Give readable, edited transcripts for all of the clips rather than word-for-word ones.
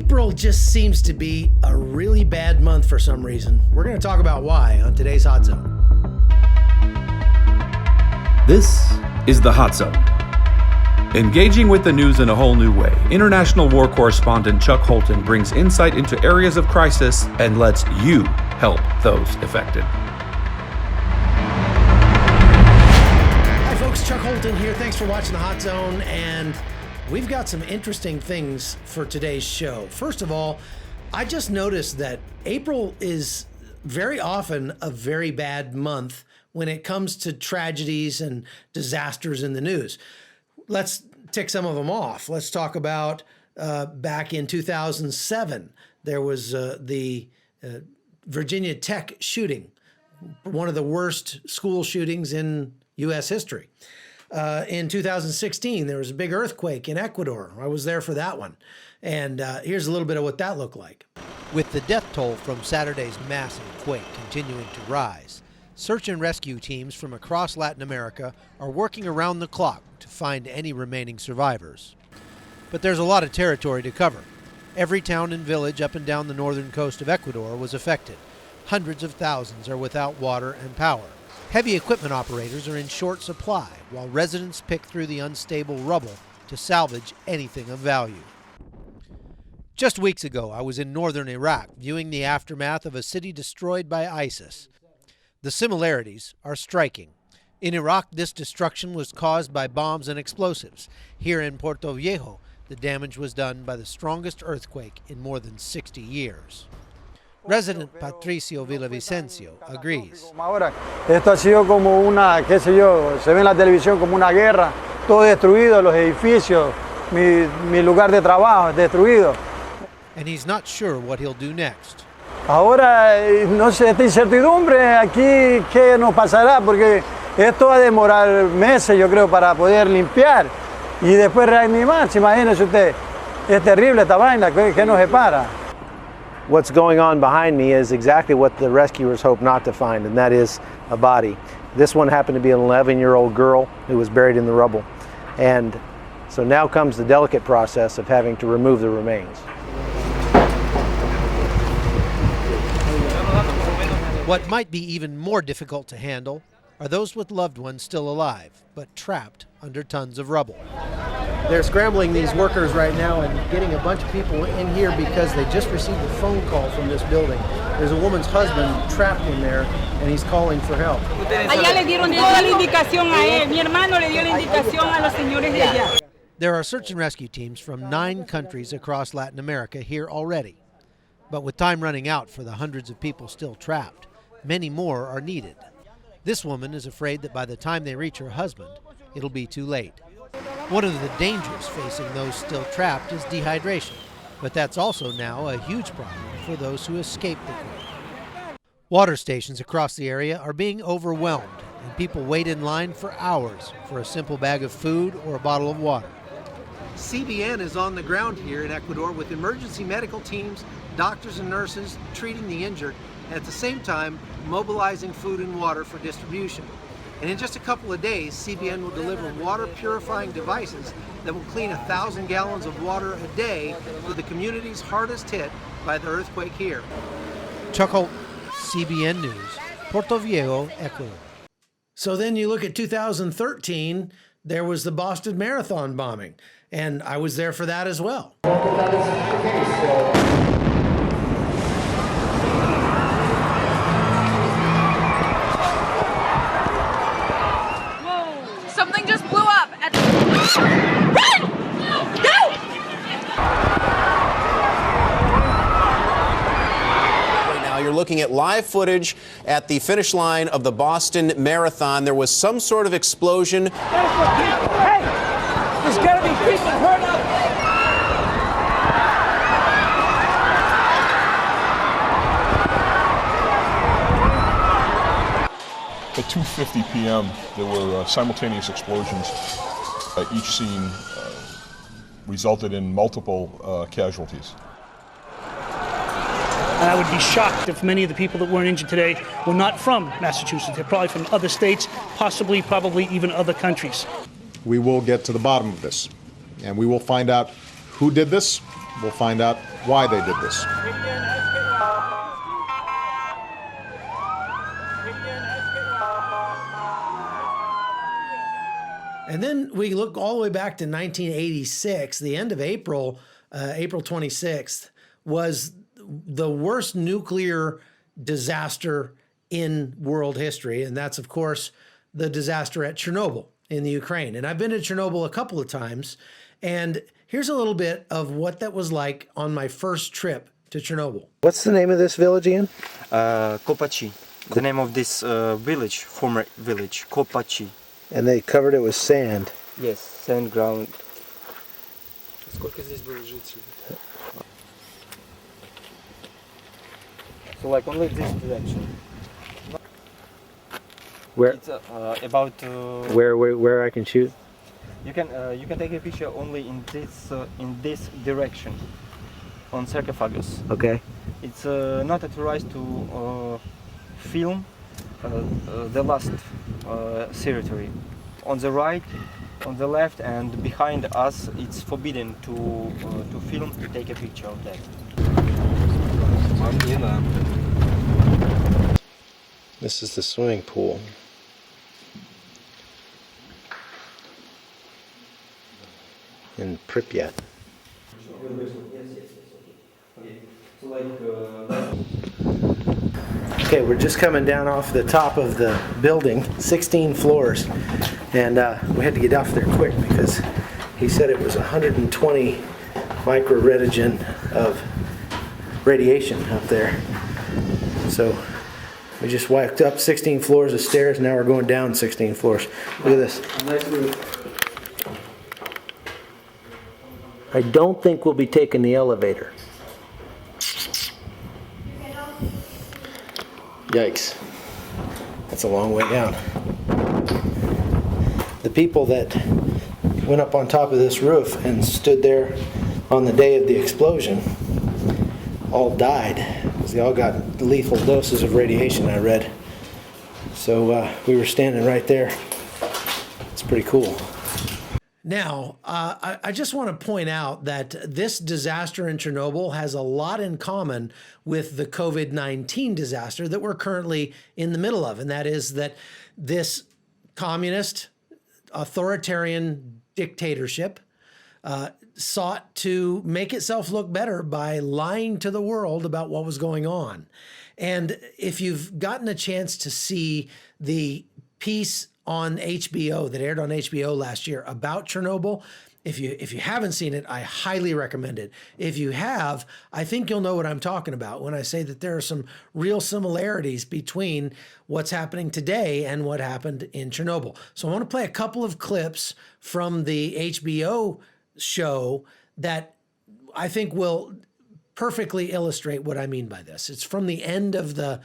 April just seems to be a really bad month for some reason. We're going to talk about why on today's Hot Zone. This is the Hot Zone. Engaging with the news in a whole new way, international war correspondent Chuck Holton brings insight into areas of crisis and lets you help those affected. Hi folks, Chuck Holton here. Thanks for watching the Hot Zone, and we've got some interesting things for today's show. First of all, I just noticed that April is very often a very bad month when it comes to tragedies and disasters in the news. Let's tick some of them off. Let's talk about back in 2007, there was the Virginia Tech shooting, one of the worst school shootings in U.S. history. In 2016, there was a big earthquake in Ecuador. I was there for that one. And here's a little bit of what that looked like. With the death toll from Saturday's massive quake continuing to rise, search and rescue teams from across Latin America are working around the clock to find any remaining survivors. But there's a lot of territory to cover. Every town and village up and down the northern coast of Ecuador was affected. Hundreds of thousands are without water and power. Heavy equipment operators are in short supply, while residents pick through the unstable rubble to salvage anything of value. Just weeks ago, I was in northern Iraq viewing the aftermath of a city destroyed by ISIS. The similarities are striking. In Iraq, this destruction was caused by bombs and explosives. Here in Puerto Viejo, the damage was done by the strongest earthquake in more than 60 years. Resident Patricio Villavicencio agrees. Esto ha sido como una, qué sé yo, se ve en la televisión como una guerra, todo destruido, los edificios, mi lugar de trabajo destruido. And he's not sure what he'll do next. Ahora, no sé, esta incertidumbre aquí, ¿qué nos pasará? Porque esto va a demorar meses, yo creo, para poder limpiar y después reanimarse. Imagínese usted, es terrible esta vaina, ¿qué nos separa? What's going on behind me is exactly what the rescuers hope not to find, and that is a body. This one happened to be an 11-year-old girl who was buried in the rubble. And so now comes the delicate process of having to remove the remains. What might be even more difficult to handle are those with loved ones still alive, but trapped under tons of rubble. They're scrambling these workers right now and getting a bunch of people in here because they just received a phone call from this building. There's a woman's husband trapped in there and he's calling for help. Allá le dieron toda la indicación a él. Mi hermano le dio la indicación a los señores de allá. There are search and rescue teams from 9 countries across Latin America here already. But with time running out for the hundreds of people still trapped, many more are needed. This woman is afraid that by the time they reach her husband, it'll be too late. One of the dangers facing those still trapped is dehydration, but that's also now a huge problem for those who escape the quake. Water stations across the area are being overwhelmed, and people wait in line for hours for a simple bag of food or a bottle of water. CBN is on the ground here in Ecuador with emergency medical teams, doctors and nurses treating the injured, and at the same time mobilizing food and water for distribution. And in just a couple of days, CBN will deliver water purifying devices that will clean 1,000 gallons of water a day for the communities hardest hit by the earthquake here. Chuck Holton, CBN News, Puerto Viejo, Ecuador. So then you look at 2013, there was the Boston Marathon bombing, and I was there for that as well. Something just blew up at Run! Go! Right now, you're looking at live footage at the finish line of the Boston Marathon. There was some sort of explosion. Hey! There's gotta be people hurt up there! At 2:50 p.m., there were simultaneous explosions. Each scene resulted in multiple casualties. And I would be shocked if many of the people that weren't injured today were not from Massachusetts. They're probably from other states, probably even other countries. We will get to the bottom of this, and we will find out who did this, we'll find out why they did this. And then we look all the way back to 1986. The end of April, April 26th, was the worst nuclear disaster in world history. And that's, of course, the disaster at Chernobyl in the Ukraine. And I've been to Chernobyl a couple of times. And here's a little bit of what that was like on my first trip to Chernobyl. What's the name of this village again? Kopachi. The name of this village, former village, Kopachi. And they covered it with sand. Yes, sand ground. So like only this direction. Where? It's about. Where I can shoot? You can take a picture only in this direction, on sarcophagus. Okay. It's not authorized to film the last territory. On the right, on the left, and behind us, it's forbidden to film, to take a picture of that. This is the swimming pool. In Pripyat. Okay, we're just coming down off the top of the building, 16 floors, and we had to get off there quick because he said it was 120 microradian of radiation up there. So we just walked up 16 floors of stairs, now we're going down 16 floors. Look at this. I don't think we'll be taking the elevator. Yikes. That's a long way down. The people that went up on top of this roof and stood there on the day of the explosion all died because they all got lethal doses of radiation, I read. So we were standing right there. It's pretty cool. Now, I just want to point out that this disaster in Chernobyl has a lot in common with the COVID-19 disaster that we're currently in the middle of. And that is that this communist authoritarian dictatorship sought to make itself look better by lying to the world about what was going on. And if you've gotten a chance to see the piece on HBO that aired on HBO last year about Chernobyl, if you haven't seen it, I highly recommend it. If you have, I think you'll know what I'm talking about when I say that there are some real similarities between what's happening today and what happened in Chernobyl. So I want to play a couple of clips from the HBO show that I think will perfectly illustrate what I mean by this. It's from the end of the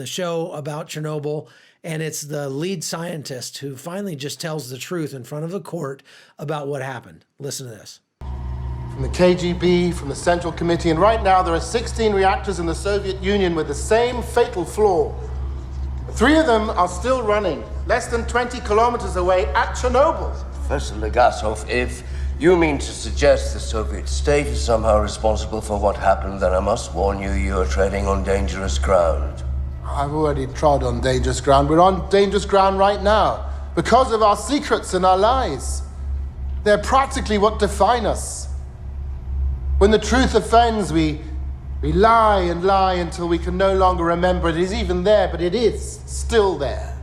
show about Chernobyl, and it's the lead scientist who finally just tells the truth in front of the court about what happened. Listen to this. From the KGB, from the Central Committee, and right now there are 16 reactors in the Soviet Union with the same fatal flaw. 3 of them are still running, less than 20 kilometers away at Chernobyl. Professor Legasov, if you mean to suggest the Soviet state is somehow responsible for what happened, then I must warn you, you are treading on dangerous ground. I've already trod on dangerous ground. We're on dangerous ground right now because of our secrets and our lies. They're practically what define us. When the truth offends, we lie and lie until we can no longer remember it is even there, but it is still there.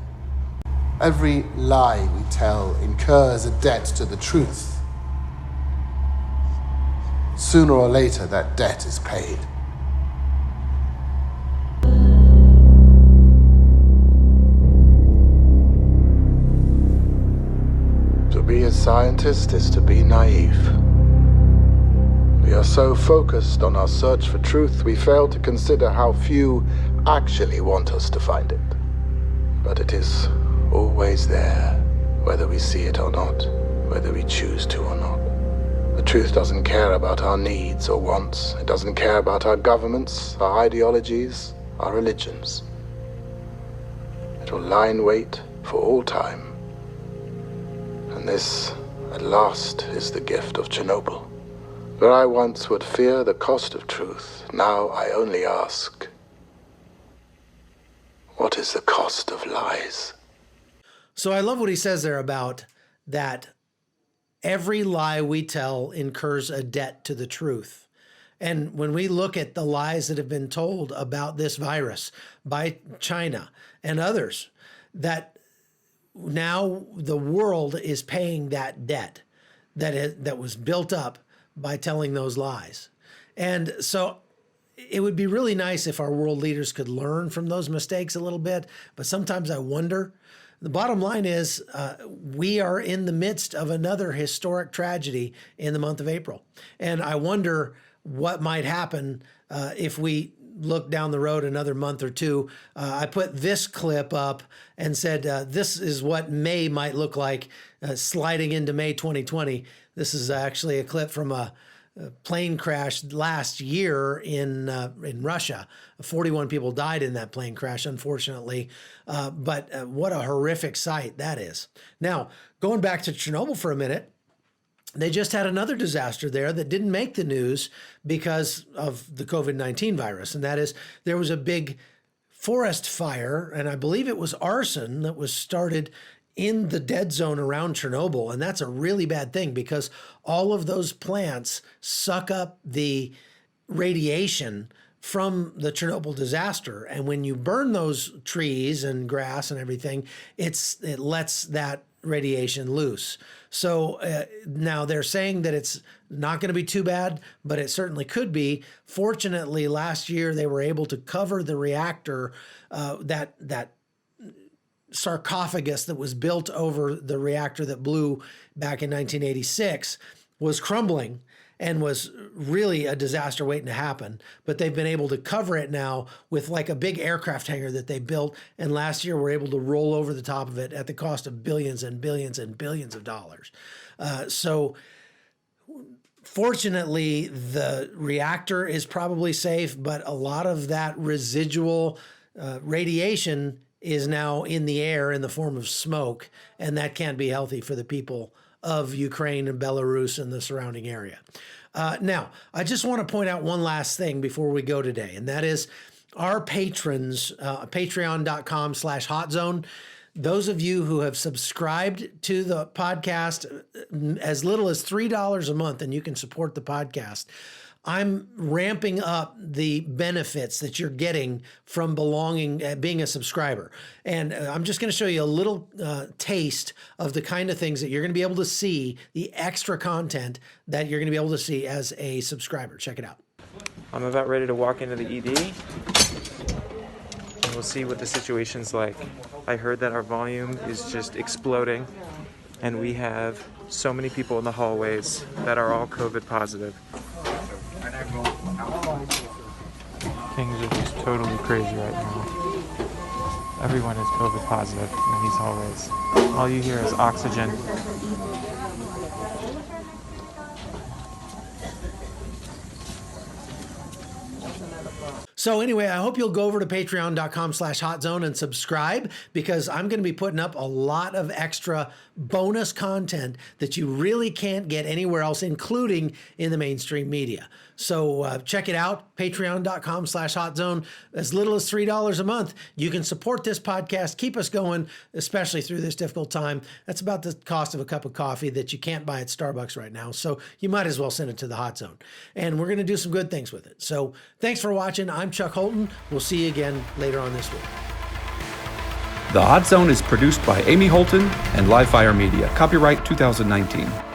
Every lie we tell incurs a debt to the truth. Sooner or later, that debt is paid. To be a scientist is to be naive. We are so focused on our search for truth, we fail to consider how few actually want us to find it. But it is always there, whether we see it or not, whether we choose to or not. The truth doesn't care about our needs or wants. It doesn't care about our governments, our ideologies, our religions. It will lie in wait for all time. And this, at last, is the gift of Chernobyl. Where I once would fear the cost of truth, now I only ask, what is the cost of lies? So I love what he says there about that every lie we tell incurs a debt to the truth. And when we look at the lies that have been told about this virus by China and others, that now the world is paying that debt that was built up by telling those lies. And so it would be really nice if our world leaders could learn from those mistakes a little bit, but sometimes I wonder. The bottom line is we are in the midst of another historic tragedy in the month of April. And I wonder what might happen if we look down the road another month or two. I put this clip up and said, this is what May might look like sliding into May 2020. This is actually a clip from a plane crash last year in Russia. 41 people died in that plane crash, unfortunately. But what a horrific sight that is. Now, going back to Chernobyl for a minute, they just had another disaster there that didn't make the news because of the COVID-19 virus. And that is, there was a big forest fire, and I believe it was arson that was started in the dead zone around Chernobyl. And that's a really bad thing because all of those plants suck up the radiation from the Chernobyl disaster. And when you burn those trees and grass and everything, it lets that radiation loose. So now they're saying that it's not going to be too bad, but it certainly could be. Fortunately, last year they were able to cover the reactor, that sarcophagus that was built over the reactor that blew back in 1986 was crumbling and was really a disaster waiting to happen. But they've been able to cover it now with like a big aircraft hangar that they built. And last year were able to roll over the top of it at the cost of billions and billions and billions of dollars. So fortunately, the reactor is probably safe, but a lot of that residual radiation is now in the air in the form of smoke, and that can't be healthy for the people of Ukraine and Belarus and the surrounding area. Now, I just want to point out one last thing before we go today, and that is our patrons, patreon.com/hotzone. Those of you who have subscribed to the podcast as little as $3 a month, and you can support the podcast. I'm ramping up the benefits that you're getting from being a subscriber. And I'm just going to show you a little taste of the kind of things that you're going to be able to see, the extra content that you're going to be able to see as a subscriber. Check it out. I'm about ready to walk into the ED, and we'll see what the situation's like. I heard that our volume is just exploding, and we have so many people in the hallways that are all COVID positive. Things are just totally crazy right now. Everyone is COVID positive in these hallways. All you hear is oxygen. So anyway, I hope you'll go over to patreon.com/hotzone and subscribe, because I'm going to be putting up a lot of extra bonus content that you really can't get anywhere else, including in the mainstream media. So check it out, patreon.com/hotzone. As little as $3 a month, you can support this podcast, keep us going, especially through this difficult time. That's about the cost of a cup of coffee that you can't buy at Starbucks right now. So you might as well send it to the Hot Zone. And we're going to do some good things with it. So thanks for watching. I'm Chuck Holton. We'll see you again later on this week. The Hot Zone is produced by Amy Holton and Livefire Media. Copyright 2019.